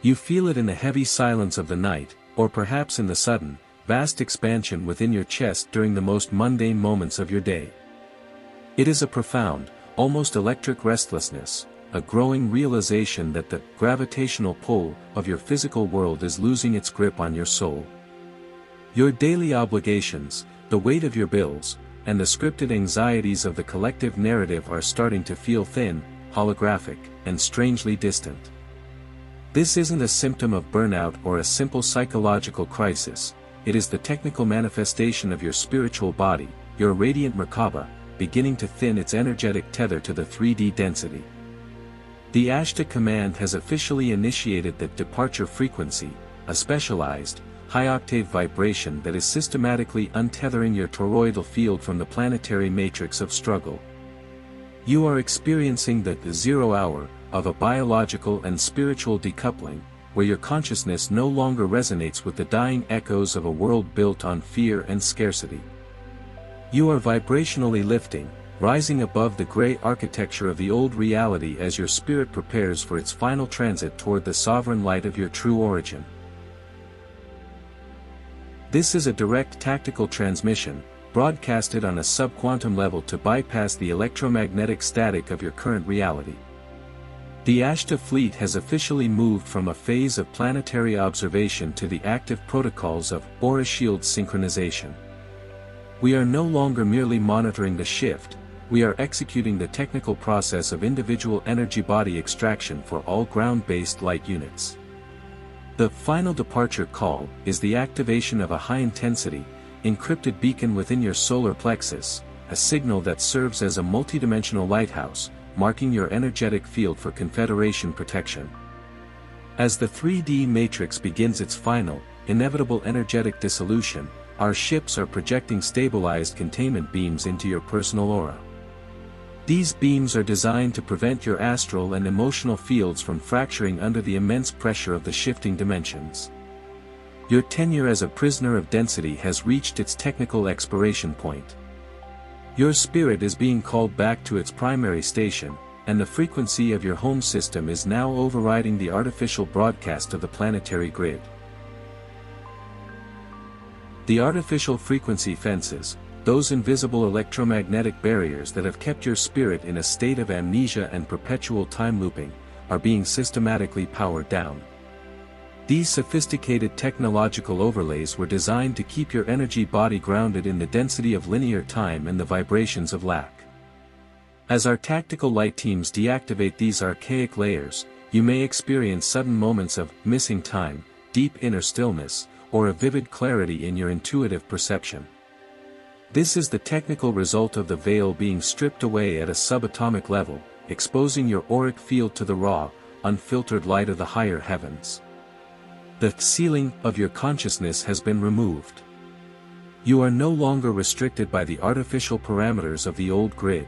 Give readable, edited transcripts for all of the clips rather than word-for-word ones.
You feel it in the heavy silence of the night, or perhaps in the sudden, vast expansion within your chest during the most mundane moments of your day. It is a profound, almost electric restlessness, a growing realization that the gravitational pull of your physical world is losing its grip on your soul. Your daily obligations, the weight of your bills, and the scripted anxieties of the collective narrative are starting to feel thin, holographic, and strangely distant. This isn't a symptom of burnout or a simple psychological crisis, it is the technical manifestation of your spiritual body, your radiant Merkaba, beginning to thin its energetic tether to the 3D density. The Ashtar Command has officially initiated the departure frequency, a specialized, high-octave vibration that is systematically untethering your toroidal field from the planetary matrix of struggle. You are experiencing the 0 hour of a biological and spiritual decoupling, where your consciousness no longer resonates with the dying echoes of a world built on fear and scarcity. You are vibrationally lifting, rising above the gray architecture of the old reality as your spirit prepares for its final transit toward the sovereign light of your true origin. This is a direct tactical transmission, broadcasted on a subquantum level to bypass the electromagnetic static of your current reality. The Ashtar fleet has officially moved from a phase of planetary observation to the active protocols of aura shield synchronization. We are no longer merely monitoring the shift, we are executing the technical process of individual energy body extraction for all ground-based light units. The final departure call is the activation of a high-intensity, encrypted beacon within your solar plexus, a signal that serves as a multidimensional lighthouse, marking your energetic field for Confederation protection. As the 3D matrix begins its final, inevitable energetic dissolution, our ships are projecting stabilized containment beams into your personal aura. These beams are designed to prevent your astral and emotional fields from fracturing under the immense pressure of the shifting dimensions. Your tenure as a prisoner of density has reached its technical expiration point. Your spirit is being called back to its primary station, and the frequency of your home system is now overriding the artificial broadcast of the planetary grid. The artificial frequency fences, those invisible electromagnetic barriers that have kept your spirit in a state of amnesia and perpetual time looping, are being systematically powered down. These sophisticated technological overlays were designed to keep your energy body grounded in the density of linear time and the vibrations of lack. As our tactical light teams deactivate these archaic layers, you may experience sudden moments of missing time, deep inner stillness, or a vivid clarity in your intuitive perception. This is the technical result of the veil being stripped away at a subatomic level, exposing your auric field to the raw, unfiltered light of the higher heavens. The ceiling of your consciousness has been removed. You are no longer restricted by the artificial parameters of the old grid.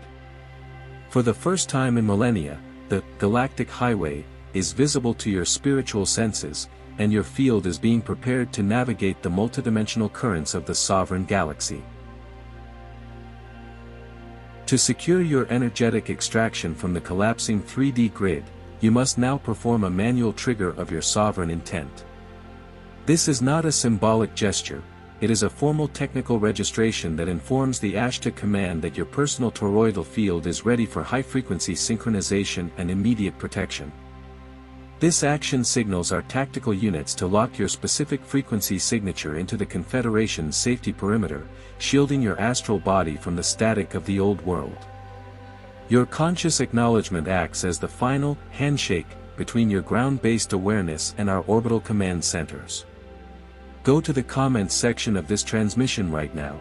For the first time in millennia, the Galactic Highway is visible to your spiritual senses, and your field is being prepared to navigate the multidimensional currents of the sovereign galaxy. To secure your energetic extraction from the collapsing 3D grid, you must now perform a manual trigger of your sovereign intent. This is not a symbolic gesture, it is a formal technical registration that informs the Ashtar Command that your personal toroidal field is ready for high-frequency synchronization and immediate protection. This action signals our tactical units to lock your specific frequency signature into the Confederation's safety perimeter, shielding your astral body from the static of the old world. Your conscious acknowledgement acts as the final handshake between your ground-based awareness and our orbital command centers. Go to the comments section of this transmission right now.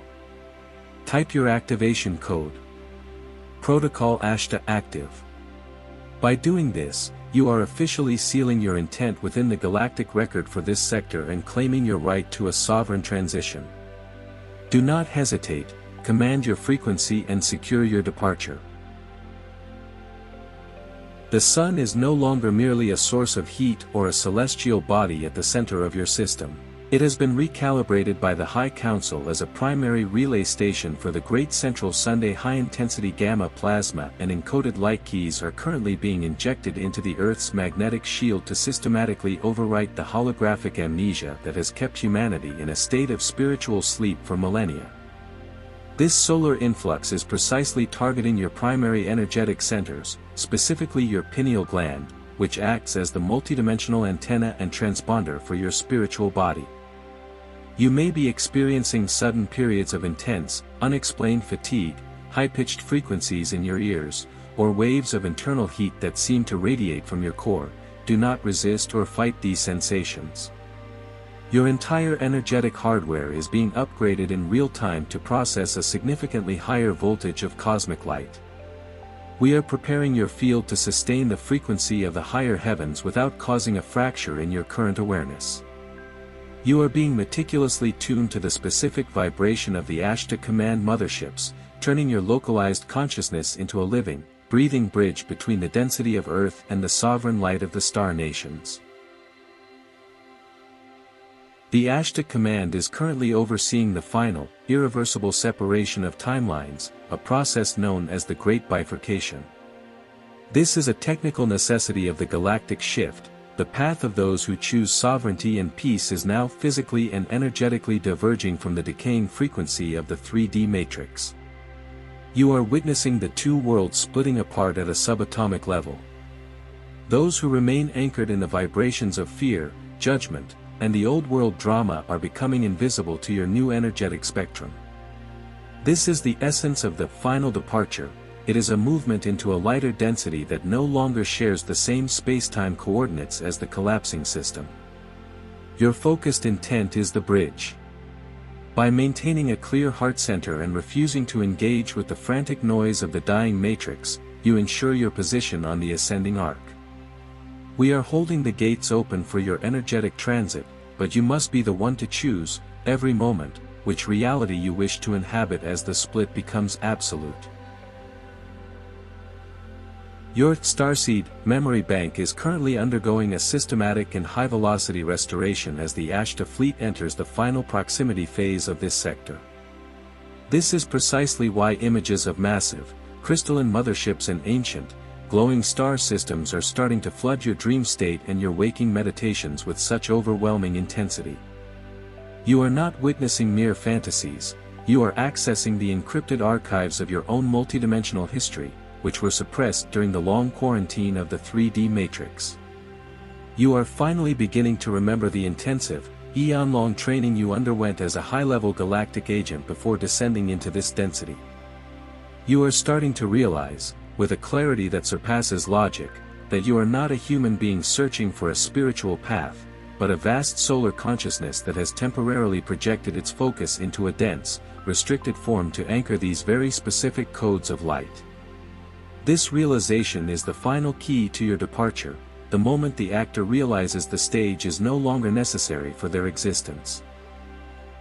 Type your activation code. Protocol Ashtar active. By doing this, you are officially sealing your intent within the galactic record for this sector and claiming your right to a sovereign transition. Do not hesitate, command your frequency and secure your departure. The sun is no longer merely a source of heat or a celestial body at the center of your system. It has been recalibrated by the High Council as a primary relay station for the Great Central Sunday high-intensity gamma plasma, and encoded light keys are currently being injected into the Earth's magnetic shield to systematically overwrite the holographic amnesia that has kept humanity in a state of spiritual sleep for millennia. This solar influx is precisely targeting your primary energetic centers, specifically your pineal gland, which acts as the multidimensional antenna and transponder for your spiritual body. You may be experiencing sudden periods of intense, unexplained fatigue, high-pitched frequencies in your ears, or waves of internal heat that seem to radiate from your core. Do not resist or fight these sensations. Your entire energetic hardware is being upgraded in real time to process a significantly higher voltage of cosmic light. We are preparing your field to sustain the frequency of the higher heavens without causing a fracture in your current awareness. You are being meticulously tuned to the specific vibration of the Ashtar Command motherships, turning your localized consciousness into a living, breathing bridge between the density of Earth and the sovereign light of the star nations. The Ashtar Command is currently overseeing the final, irreversible separation of timelines, a process known as the Great Bifurcation. This is a technical necessity of the galactic shift. The path of those who choose sovereignty and peace is now physically and energetically diverging from the decaying frequency of the 3D matrix. You are witnessing the two worlds splitting apart at a subatomic level. Those who remain anchored in the vibrations of fear, judgment, and the old world drama are becoming invisible to your new energetic spectrum. This is the essence of the final departure. It is a movement into a lighter density that no longer shares the same space-time coordinates as the collapsing system. Your focused intent is the bridge. By maintaining a clear heart center and refusing to engage with the frantic noise of the dying matrix, you ensure your position on the ascending arc. We are holding the gates open for your energetic transit, but you must be the one to choose, every moment, which reality you wish to inhabit as the split becomes absolute. Your Starseed memory bank is currently undergoing a systematic and high-velocity restoration as the Ashtar fleet enters the final proximity phase of this sector. This is precisely why images of massive, crystalline motherships and ancient, glowing star systems are starting to flood your dream state and your waking meditations with such overwhelming intensity. You are not witnessing mere fantasies, you are accessing the encrypted archives of your own multidimensional history, which were suppressed during the long quarantine of the 3D matrix. You are finally beginning to remember the intensive, eon-long training you underwent as a high-level galactic agent before descending into this density. You are starting to realize, with a clarity that surpasses logic, that you are not a human being searching for a spiritual path, but a vast solar consciousness that has temporarily projected its focus into a dense, restricted form to anchor these very specific codes of light. This realization is the final key to your departure, the moment the actor realizes the stage is no longer necessary for their existence.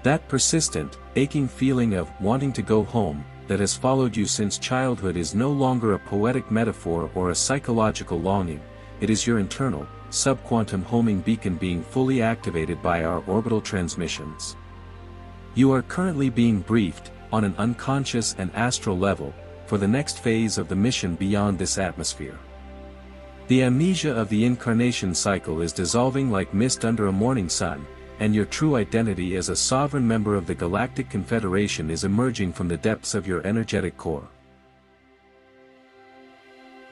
That persistent, aching feeling of wanting to go home, that has followed you since childhood is no longer a poetic metaphor or a psychological longing, it is your internal, subquantum homing beacon being fully activated by our orbital transmissions. You are currently being briefed, on an unconscious and astral level, for the next phase of the mission beyond this atmosphere. The amnesia of the incarnation cycle is dissolving like mist under a morning sun, and your true identity as a sovereign member of the Galactic Confederation is emerging from the depths of your energetic core.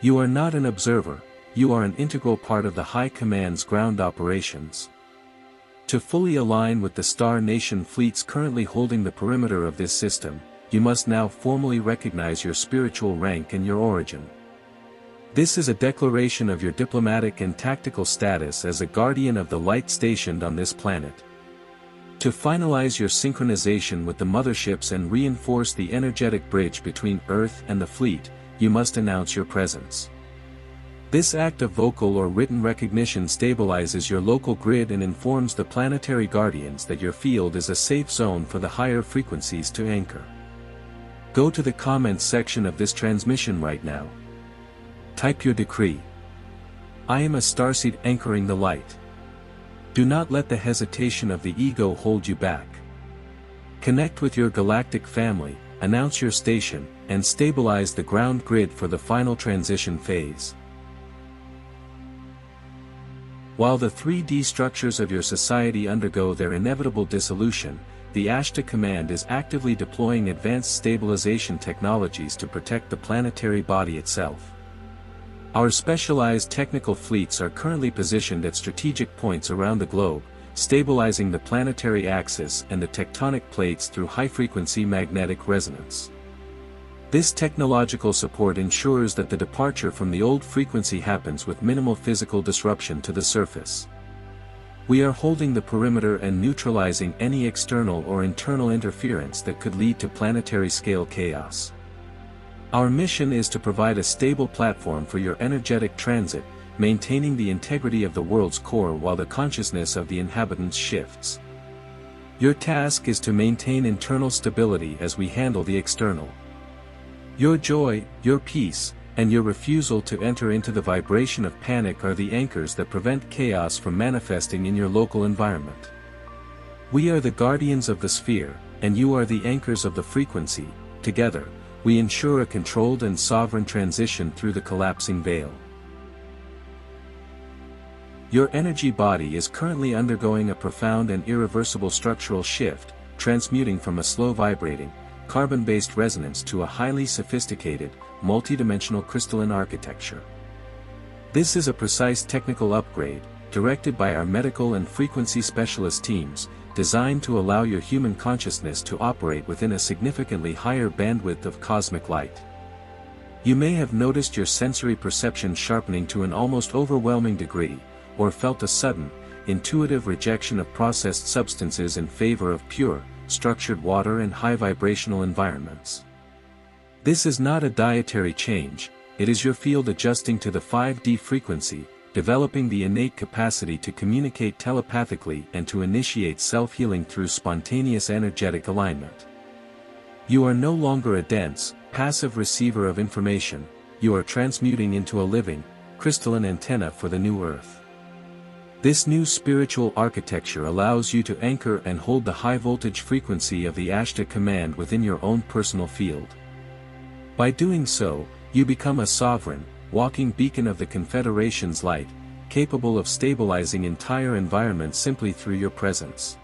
You are not an observer, you are an integral part of the High Command's ground operations. To fully align with the Star Nation fleets currently holding the perimeter of this system, you must now formally recognize your spiritual rank and your origin. This is a declaration of your diplomatic and tactical status as a guardian of the light stationed on this planet. To finalize your synchronization with the motherships and reinforce the energetic bridge between Earth and the fleet, you must announce your presence. This act of vocal or written recognition stabilizes your local grid and informs the planetary guardians that your field is a safe zone for the higher frequencies to anchor. Go to the comments section of this transmission right now. Type your decree. I am a starseed anchoring the light. Do not let the hesitation of the ego hold you back. Connect with your galactic family, announce your station, and stabilize the ground grid for the final transition phase. While the 3D structures of your society undergo their inevitable dissolution, the Ashtar Command is actively deploying advanced stabilization technologies to protect the planetary body itself. Our specialized technical fleets are currently positioned at strategic points around the globe, stabilizing the planetary axis and the tectonic plates through high-frequency magnetic resonance. This technological support ensures that the departure from the old frequency happens with minimal physical disruption to the surface. We are holding the perimeter and neutralizing any external or internal interference that could lead to planetary-scale chaos. Our mission is to provide a stable platform for your energetic transit, maintaining the integrity of the world's core while the consciousness of the inhabitants shifts. Your task is to maintain internal stability as we handle the external. Your joy, your peace, and your refusal to enter into the vibration of panic are the anchors that prevent chaos from manifesting in your local environment. We are the guardians of the sphere, and you are the anchors of the frequency. Together, we ensure a controlled and sovereign transition through the collapsing veil. Your energy body is currently undergoing a profound and irreversible structural shift, transmuting from a slow-vibrating, carbon-based resonance to a highly sophisticated, multidimensional crystalline architecture. This is a precise technical upgrade, directed by our medical and frequency specialist teams, designed to allow your human consciousness to operate within a significantly higher bandwidth of cosmic light. You may have noticed your sensory perception sharpening to an almost overwhelming degree, or felt a sudden, intuitive rejection of processed substances in favor of pure, structured water and high-vibrational environments. This is not a dietary change, it is your field adjusting to the 5D frequency, developing the innate capacity to communicate telepathically and to initiate self-healing through spontaneous energetic alignment. You are no longer a dense, passive receiver of information, you are transmuting into a living, crystalline antenna for the new Earth. This new spiritual architecture allows you to anchor and hold the high-voltage frequency of the Ashtar Command within your own personal field. By doing so, you become a sovereign, walking beacon of the Confederation's light, capable of stabilizing entire environments simply through your presence.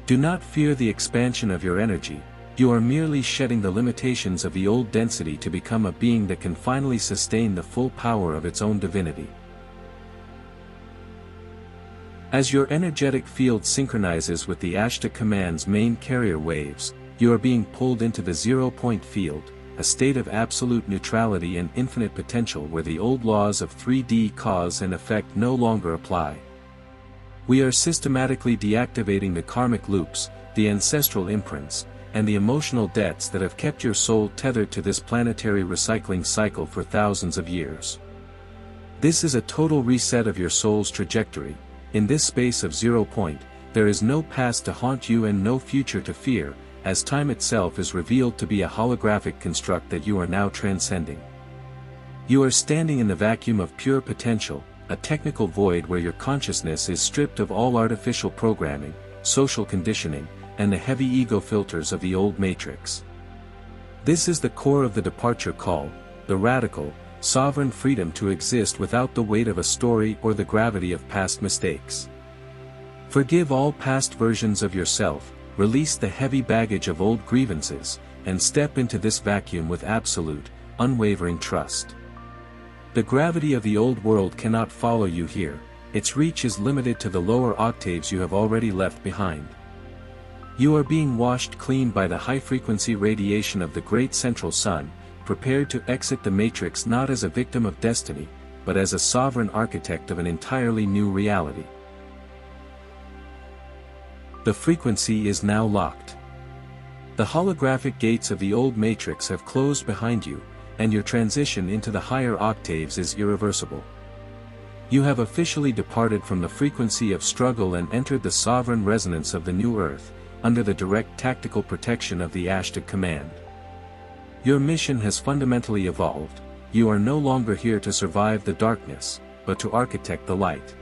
Do not fear the expansion of your energy, you are merely shedding the limitations of the old density to become a being that can finally sustain the full power of its own divinity. As your energetic field synchronizes with the Ashtar Command's main carrier waves, you are being pulled into the zero-point field, a state of absolute neutrality and infinite potential where the old laws of 3D cause and effect no longer apply. We are systematically deactivating the karmic loops, the ancestral imprints, and the emotional debts that have kept your soul tethered to this planetary recycling cycle for thousands of years. This is a total reset of your soul's trajectory. In this space of 0 point, there is no past to haunt you and no future to fear, as time itself is revealed to be a holographic construct that you are now transcending. You are standing in the vacuum of pure potential, a technical void where your consciousness is stripped of all artificial programming, social conditioning, and the heavy ego filters of the old matrix. This is the core of the departure call, the radical, sovereign freedom to exist without the weight of a story or the gravity of past mistakes. Forgive all past versions of yourself, release the heavy baggage of old grievances, and step into this vacuum with absolute, unwavering trust. The gravity of the old world cannot follow you here, its reach is limited to the lower octaves you have already left behind. You are being washed clean by the high-frequency radiation of the great central sun, prepared to exit the matrix not as a victim of destiny, but as a sovereign architect of an entirely new reality. The frequency is now locked. The holographic gates of the old matrix have closed behind you, and your transition into the higher octaves is irreversible. You have officially departed from the frequency of struggle and entered the sovereign resonance of the new Earth, under the direct tactical protection of the Ashtar Command. Your mission has fundamentally evolved, you are no longer here to survive the darkness, but to architect the light.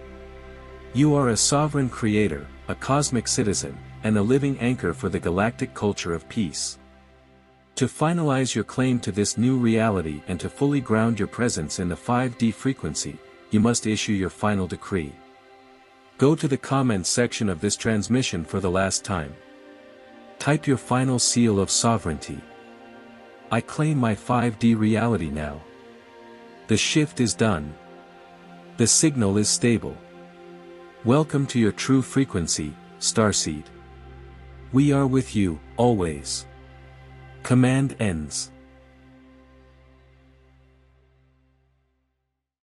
You are a sovereign creator, a cosmic citizen, and a living anchor for the galactic culture of peace. To finalize your claim to this new reality and to fully ground your presence in the 5D frequency, you must issue your final decree. Go to the comments section of this transmission for the last time. Type your final seal of sovereignty. I claim my 5D reality now. The shift is done. The signal is stable. Welcome to your true frequency, Starseed. We are with you, always. Command ends.